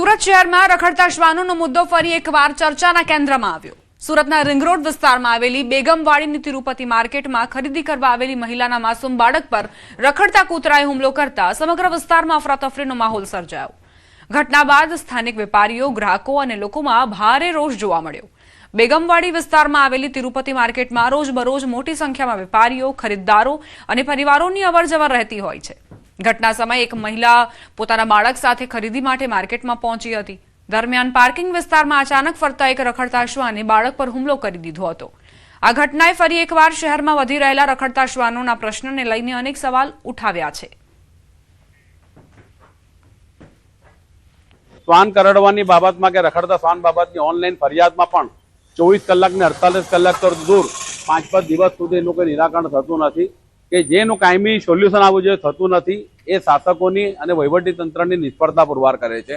સુરત શહેરમાં રખડતા શ્વાનોનો મુદ્દો ફરી એકવાર ચર્ચાના કેન્દ્રમાં આવ્યો। સુરતના રિંગ રોડ વિસ્તારમાં આવેલી બેગમવાડીની તિરુપતિ માર્કેટમાં ખરીદી કરવા આવેલી મહિલાના માસૂમ બાળક પર રખડતા કૂતરાએ હુમલો કરતા સમગ્ર વિસ્તારમાં અફરાતફરીનો માહોલ સર્જાયો। ઘટના બાદ સ્થાનિક વેપારીઓ, ગ્રાહકો અને લોકોમાં ભારે રોષ જોવા મળ્યો। બેગમવાડી વિસ્તારમાં આવેલી તિરુપતિ માર્કેટમાં રોજબરોજ મોટી સંખ્યામાં વેપારીઓ, ખરીદદારો અને પરિવારોની અવરજવર રહેતી હોય છે। ઘટના સમયે એક મહિલા પોતાના બાળક સાથે ખરીદી માટે માર્કેટમાં પહોંચી હતી। દરમિયાન પાર્કિંગ વિસ્તારમાં અચાનક ફરતા એક રખડતા શ્વાને બાળક પર હુમલો કરી દીધો હતો। આ ઘટનાએ ફરી એકવાર શહેરમાં વધી રહેલા રખડતા શ્વાનોના પ્રશ્નને લઈને અનેક સવાલ ઉઠાવ્યા છે। શ્વાન કરડવાની બાબતમાં કે રખડતા શ્વાન બાબતની ઓનલાઈન ફરિયાદમાં પણ 24 કલાક ને 48 કલાક તો દૂર 5-5 દિવસ સુધી એનું કોઈ નિરાકરણ થતું નથી કે જેનું કાયમી સોલ્યુશન આવવું જોઈએ થતું નથી। એ શાસકોની અને વહીવટી તંત્રની નિષ્ફળતા પુરવાર કરે છે।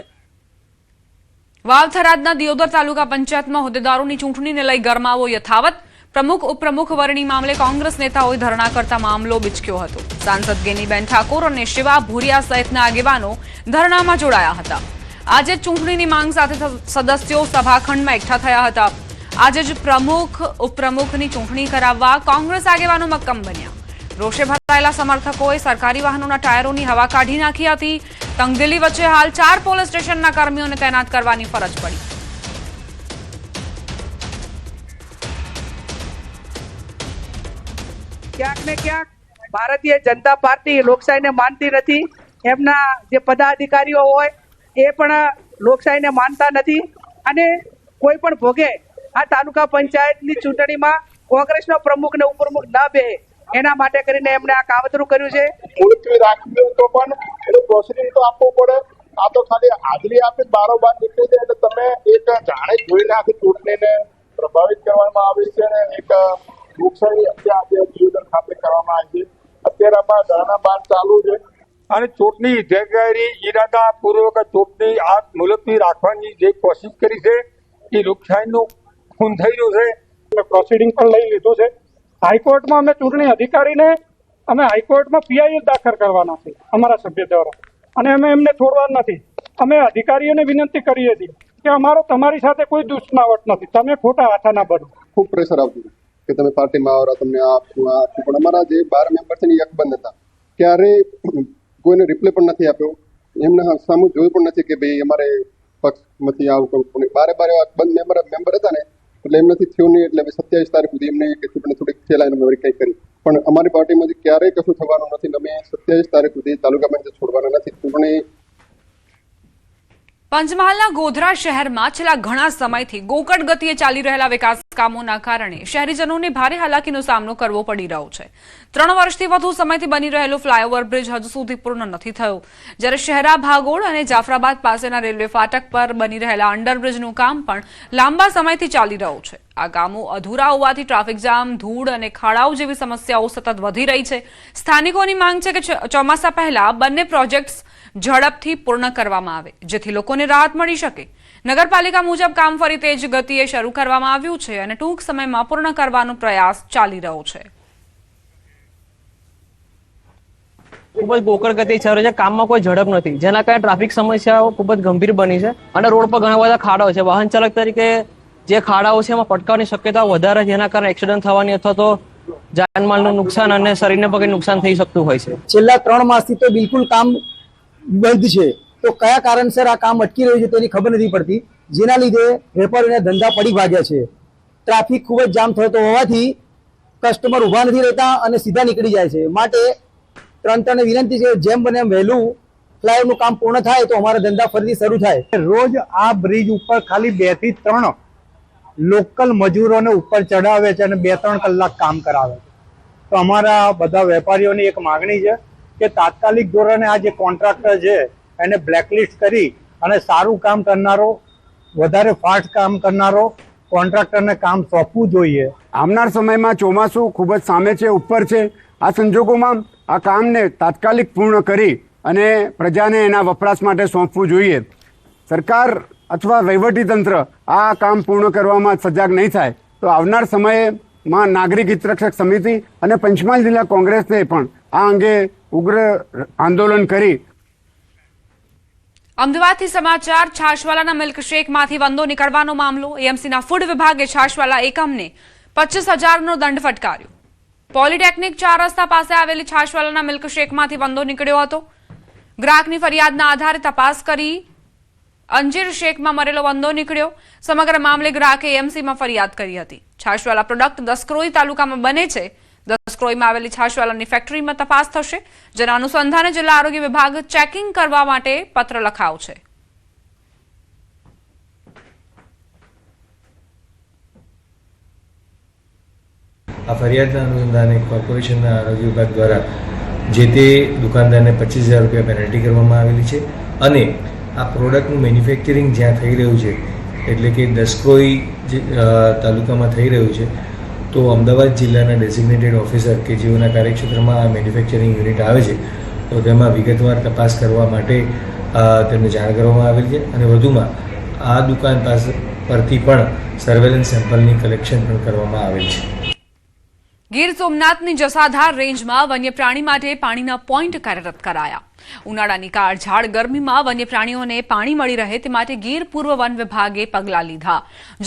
વાવથરાદના દિયોદર તાલુકા પંચાયતમાં હોદ્દેદારોની ચૂંટણીને લઈ ગરમાવો યથાવત। પ્રમુખ ઉપપ્રમુખ વરણી મામલે કોંગ્રેસ નેતાઓએ ધરણા કરતા મામલો બિચક્યો હતો। સાંસદ ગેનીબેન ઠાકોર અને શિવા ભુરિયા સહિતના આગેવાનો ધરણામાં જોડાયા હતા। આજે ચૂંટણીની માંગ સાથે સદસ્યો સભાખંડમાં એકઠા થયા હતા। આજે જ પ્રમુખ ઉપપ્રમુખની ચૂંટણી કરાવવા કોંગ્રેસ આગેવાનો મક્કમ બન્યા। રોષે ભરાયેલા સમર્થકોએ સરકારી વાહનોના ટાયરોની હવા કાઢી નાખી હતી। તંગદિલી વચ્ચે હાલ 4 પોલીસ સ્ટેશનના કર્મીઓને તૈનાત કરવાની ફરજ પડી। ક્યાંક ને ક્યાંક ભારતીય જનતા પાર્ટી લોકશાહીને માનતી નથી। એમના જે પદાધિકારીઓ હોય એ પણ લોકશાહીને માનતા નથી અને કોઈ પણ ભોગે આ તાલુકા પંચાયતની ચૂંટણીમાં કોંગ્રેસનો પ્રમુખ ને ઉપપ્રમુખ ન બેહે એના માટે કરીને એમણે આ કાવતરું કર્યું છે। મુલતવી રાખવી તો પણ એનું પ્રોસિડિંગ તો આપવું પડે। આ તો ખાલી હાજરી આપી બારોબાર નીકળી જાય એટલે તમે એક જાણે જોઈને આખી ચૂંટણીને પ્રભાવિત કરવામાં આવી છે અને એક લોકશાહી હત્યા આજે દિયોદર ખાતે કરવામાં આવી છે। અત્યારે આમાં ધરણા બાદ ચાલુ છે અને ચૂંટણી ગેરકાયદેસર ઈરાદાપૂર્વક ચૂંટણી આ મુલતવી રાખવાની જે કોશિશ કરી છે એ લોકશાહીનું ખૂન થઈ રહ્યું છે। પ્રોસિડિંગ પણ લઈ લીધું છે। હાઈકોર્ટમાં અમે ચૂંટણી અધિકારીને અમે હાઈકોર્ટમાં પીઆઈએલ દાખલ કરવાના છે અમારા સભ્ય દ્વારા અને અમે એમને છોડવાના નથી। અમે અધિકારીઓને વિનંતી કરીએ છીએ કે અમારો તમારી સાથે કોઈ દુશ્મનાવટ નથી, તમે ખોટા હાથા ના બનો। ખૂબ પ્રેશર આવતું કે તમે પાર્ટીમાં આવો, તમને આપશું પણ અમારા જે 12 મેમ્બર છે ને એક બંધ હતા, ક્યારે કોઈને રિપ્લાય પણ નથી આપ્યો। એમને સામું જોયું પણ નથી કે ભાઈ અમારે પક્ષમાંથી આવું કરવું। બારે બંધ મેમ્બર હતા ને એટલે એમ નથી થયું નહીં। એટલે 27 તારીખ સુધી એમને ચૂંટણી થોડીક ફેલાઈને વેરીફાઈ કરી પણ અમારી પાર્ટીમાંથી ક્યારેય કશું થવાનું નથી। અમે 27 તારીખ સુધી તાલુકા પંચાયત છોડવાના નથી। ચૂંટણી પંચમહાલના ગોધરા શહેરમાં છેલ્લા ઘણા સમયથી ગોકળ ગતિએ ચાલી રહેલા વિકાસ કામોના કારણે શહેરીજનોને ભારે હાલાકીનો સામનો કરવો પડી રહ્યો છે। 3 વર્ષથી વધુ સમયથી બની રહેલો ફ્લાયઓવર બ્રિજ હજુ સુધી પૂર્ણ નથી થયો, જ્યારે શહેરા ભાગોળ અને જાફરાબાદ પાસેના રેલવે ફાટક પર બની રહેલા અંડરબ્રિજનું કામ પણ લાંબા સમયથી ચાલી રહ્યું છે। આ કામો અધૂરા હોવાથી ટ્રાફિક જામ, ધૂળ અને ખાડાઓ જેવી સમસ્યાઓ સતત વધી રહી છે। સ્થાનિકોની માંગ છે કે ચોમાસા પહેલા બંને પ્રોજેક્ટ્સ ઝડપથી પૂર્ણ કરવામાં આવે જેથી લોકોને રાહત મળી શકે। નગરપાલિકા મુજબ કામ ફરી તેજ ગતિએ શરૂ કરવામાં આવ્યું છે અને ટૂંક સમયમાં પૂર્ણ કરવાનો પ્રયાસ ચાલી રહ્યો છે। ખૂબ જ ગોકળ ગતિ ચાલે છે, કામમાં કોઈ ઝડપ નથી, જેના કારણે ટ્રાફિક સમસ્યાઓ ખૂબ જ ગંભીર બની છે અને રોડ પર ઘણા બધા ખાડાઓ છે। વાહન ચાલક તરીકે જે ખાડાઓ છે એમાં પટકાવવાની શક્યતા વધારે, જેના કારણે એક્સિડન્ટ થવાની અથવા તો જાનમાલનું નુકસાન અને શરીરને પણ નુકસાન થઈ શકતું હોય છે। છેલ્લા 3 માસથી તો બિલકુલ કામ બંધ છે, તો કયા કારણસર આ કામ અટકી રહ્યું છે તેની ખબર નથી પડતી, જેના લીધે વેપારીઓના ધંધા પડી ભાગ્યા છે। ટ્રાફિક ખૂબ જ જામ થતો હોવાથી કસ્ટમર ઊભા નથી રહેતા અને સીધા નીકળી જાય છે। માટે તંત્રને વિનંતી છે જેમ બને એમ વહેલું ફ્લાયઓવરનું કામ પૂર્ણ થાય તો અમારા ધંધા ફરીથી શરૂ થાય। રોજ આ બ્રિજ ઉપર ખાલી 2 થી 3 લોકલ મજૂરોને ઉપર ચડાવે છે અને 2-3 કલાક કામ કરાવે છે। તો અમારા બધા વેપારીઓની એક માગણી છે કે તાત્કાલિક ધોરણે આ જે કોન્ટ્રાક્ટર છે એને બ્લેકલિસ્ટ કરી અને સારું કામ કરનારો, વધારે ફાસ્ટ કામ કરનારો કોન્ટ્રાક્ટરને કામ સોંપવું જોઈએ। આવનાર સમયમાં ચોમાસું ખૂબ જ સામે છે, ઉપર છે। આ સંજોગોમાં આ કામને તાત્કાલિક પૂર્ણ કરી અને પ્રજાને એના વપરાશ માટે સોંપવું જોઈએ। સરકાર અથવા વહીવટીતંત્ર આ કામ પૂર્ણ કરવામાં સજાગ નહીં થાય તો આવનાર સમયમાં નાગરિક હિતરક્ષક સમિતિ અને પંચમહાલ જિલ્લા કોંગ્રેસને પણ આ અંગે ઉગ્ર આંદોલન કરી અમદાવાદથી સમાચાર. છાશવાલાના મિલ્કશેકમાંથી વંદો નીકળવાનો મામલો. એએમસીના ફૂડ વિભાગે છાશવાલા એકમને 25,000નો દંડ ફટકાર્યો. પોલિટેકનિક 4 રસ્તા પાસે આવેલી છાશવાલાના મિલ્કશેકમાંથી વંદો નીકળ્યો હતો. ગ્રાહકની ફરિયાદના આધારે તપાસ કરી અંજીર શેકમાં મરેલો વંદો નીકળ્યો. સમગ્ર મામલે ગ્રાહકે એએમસીમાં ફરિયાદ કરી હતી. છાશવાલા પ્રોડક્ટ દસક્રોઈ તાલુકામાં બને છે. દસક્રોઈમાં આવેલી છાશવાલાની ફેક્ટરીમાં તપાસ થશે, જેના અનુસંધાને જિલ્લા આરોગ્ય વિભાગ ચેકિંગ કરવા માટે પત્ર લખાવશે. આ ફરિયાદના અનુસંધાને કોર્પોરેશનના આરોગ્ય વિભાગ દ્વારા જે તે દુકાનદારને 25,000 રૂપિયા પેનલ્ટી કરવામાં આવેલી છે અને આ પ્રોડક્ટનું મેન્યુફેક્ચરિંગ જ્યાં થઈ રહ્યું છે એટલે કે દસક્રોઈ તાલુકામાં થઈ રહ્યું છે, તો અમદાવાદ જિલ્લાના ડેઝિગ્નેટેડ ઓફિસર કે જેઓના કાર્યક્ષેત્રમાં આ મેન્યુફેક્ચરિંગ યુનિટ આવે છે, તો તેમાં વિગતવાર તપાસ કરવા માટે તેમને જાણ કરવામાં આવેલી છે અને વધુમાં આ દુકાન પરથી પણ સર્વેલન્સ સેમ્પલની કલેક્શન પણ કરવામાં આવેલ છે. ગીર સોમનાથની જસાધાર રેન્જમાં વન્યપ્રાણી માટે પાણીના પોઈન્ટ કાર્યરત કરાયા. ઉનાળાની કાળઝાળ ગરમીમાં વન્યપ્રાણીઓને પાણી મળી રહે તે માટે ગીર પૂર્વ વન વિભાગે પગલાં લીધા.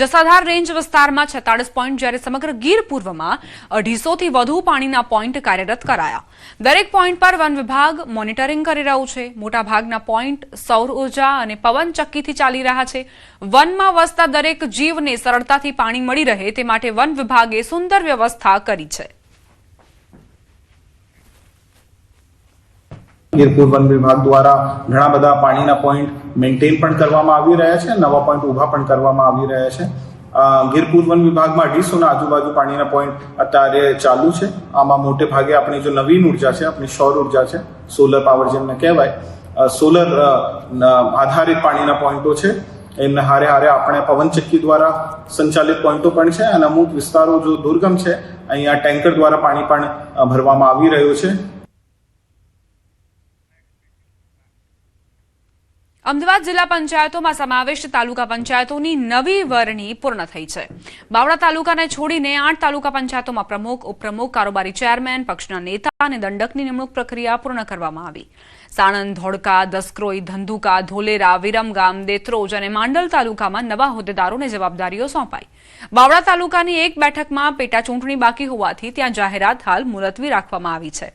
જસાધાર રેન્જ વિસ્તારમાં 46 પોઈન્ટ, જ્યારે સમગ્ર ગીર પૂર્વમાં 250થી વધુ પાણીના પોઈન્ટ કાર્યરત કરાયા. દરેક પોઈન્ટ પર વન વિભાગ મોનિટરિંગ કરી રહ્યું છે. મોટાભાગના પોઈન્ટ સૌર ઉર્જા અને પવન ચક્કીથી ચાલી રહ્યા છે. વનમાં વસતા દરેક જીવને સરળતાથી પાણી મળી રહે તે માટે વન વિભાગે સુંદર વ્યવસ્થા કરી છે. ગીરપુર વન વિભાગ દ્વારા ઘણા બધા પાણીના પોઈન્ટ મેન્ટેન પણ કરવામાં આવી રહ્યા છે, નવા પોઈન્ટ ઊભા પણ કરવામાં આવી રહ્યા છે. ગીરપુર વન વિભાગમાં 250ના આજુબાજુ પાણીના પોઈન્ટ અત્યારે ચાલુ છે. આમાં મોટે ભાગે આપણી જો નવીન ઉર્જા છે, આપણી સૌર ઉર્જા છે, સોલર પાવર જેમને કહેવાય, સોલર આધારિત પાણીના પોઈન્ટો છે. એમને હારે હારે આપણે પવનચક્કી દ્વારા સંચાલિત પોઈન્ટો પણ છે અને અમુક વિસ્તારો જો દુર્ગમ છે, અહીંયા ટેન્કર દ્વારા પાણી પણ ભરવામાં આવી રહ્યું છે. અમદાવાદ જિલ્લા પંચાયતોમાં સમાવિષ્ટ તાલુકા પંચાયતોની નવી વરણી પૂર્ણ થઈ છે. બાવળા તાલુકાને છોડીને 8 તાલુકા પંચાયતોમાં પ્રમુખ, ઉપપ્રમુખ, કારોબારી ચેરમેન, પક્ષના નેતા અને દંડકની નિમણૂક પ્રક્રિયા પૂર્ણ કરવામાં આવી. સાણંદ, ધોળકા, દસક્રોઈ, ધંધુકા, ધોલેરા, વિરમગામ, દેત્રોજ અને માંડલ તાલુકામાં નવા હોદ્દેદારોને જવાબદારીઓ સોંપાઈ. બાવળા તાલુકાની એક બેઠકમાં પેટા ચૂંટણી બાકી હોવાથી ત્યાં જાહેરાત હાલ મુલતવી રાખવામાં આવી છે.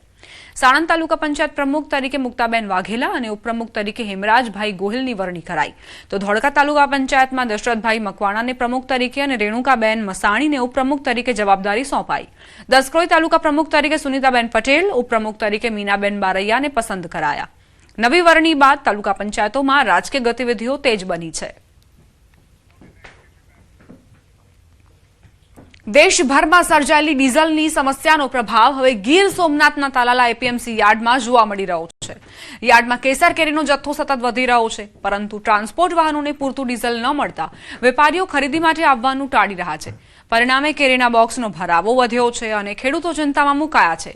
સાણંદ તાલુકા પંચાયત પ્રમુખ તરીકે મુક્તાબેન વાઘેલા અને ઉપપ્રમુખ તરીકે હેમરાજભાઈ ગોહિલની વરણી કરાઈ. તો ધોળકા તાલુકા પંચાયતમાં દશરથભાઈ મકવાણાને પ્રમુખ તરીકે અને રેણુકાબેન મસાણીને ઉપપ્રમુખ તરીકે જવાબદારી સોંપાઈ. દસક્રોઈ તાલુકા પ્રમુખ તરીકે સુનીતાબેન પટેલ, ઉપપ્રમુખ તરીકે મીનાબેન બારૈયાને પસંદ કરાયા. નવી વરણી બાદ તાલુકા પંચાયતોમાં રાજકીય ગતિવિધિઓ તેજ બની છે. દેશભરમાં સર્જાયેલી ડીઝલની સમસ્યાનો પ્રભાવ હવે ગીર સોમનાથના તાલાલા એપીએમસી યાર્ડમાં જોવા મળી રહ્યો છે. યાર્ડમાં કેસર કેરીનો જથ્થો સતત વધી રહ્યો છે, પરંતુ ટ્રાન્સપોર્ટ વાહનોને પૂરતું ડીઝલ ન મળતા વેપારીઓ ખરીદી માટે આવવાનું ટાળી રહ્યા છે. પરિણામે કેરીના બોક્સનો ભરાવો વધ્યો છે અને ખેડૂતો ચિંતામાં મુકાયા છે.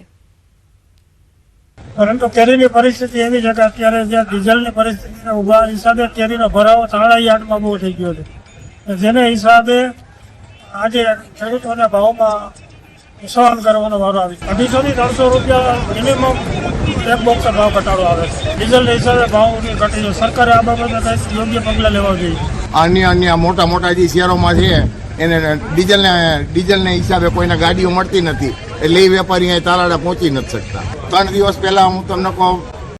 પરંતુ કેરીની પરિસ્થિતિ એવી છે કે અત્યારે જ્યાં ડીઝલની પરિસ્થિતિને ઉભા હિસાબે કેરીનો ભરાવો તાળા યાર્ડમાં બહુ થઈ ગયો છે, જેને હિસાબે આજે ખેડૂતોના ભાવમાં સહન કરવાનો વારો આવી. 250 થી 300 રૂપિયા મિનિમમ એક બોક્સ ભાવ ઘટાડો આવે છે. ડીઝલના હિસાબે ભાવ ઘટી છે. સરકારે આ બાબતે કંઈક યોગ્ય પગલાં લેવા જોઈએ. અન્ય મોટા જે શહેરોમાં છે એને ડીઝલના હિસાબે કોઈને ગાડીઓ મળતી નથી, એટલે એ વેપારી અહીંયા તાલાળા પહોંચી નથી શકતા. 3 દિવસ પહેલા હું તમને કહું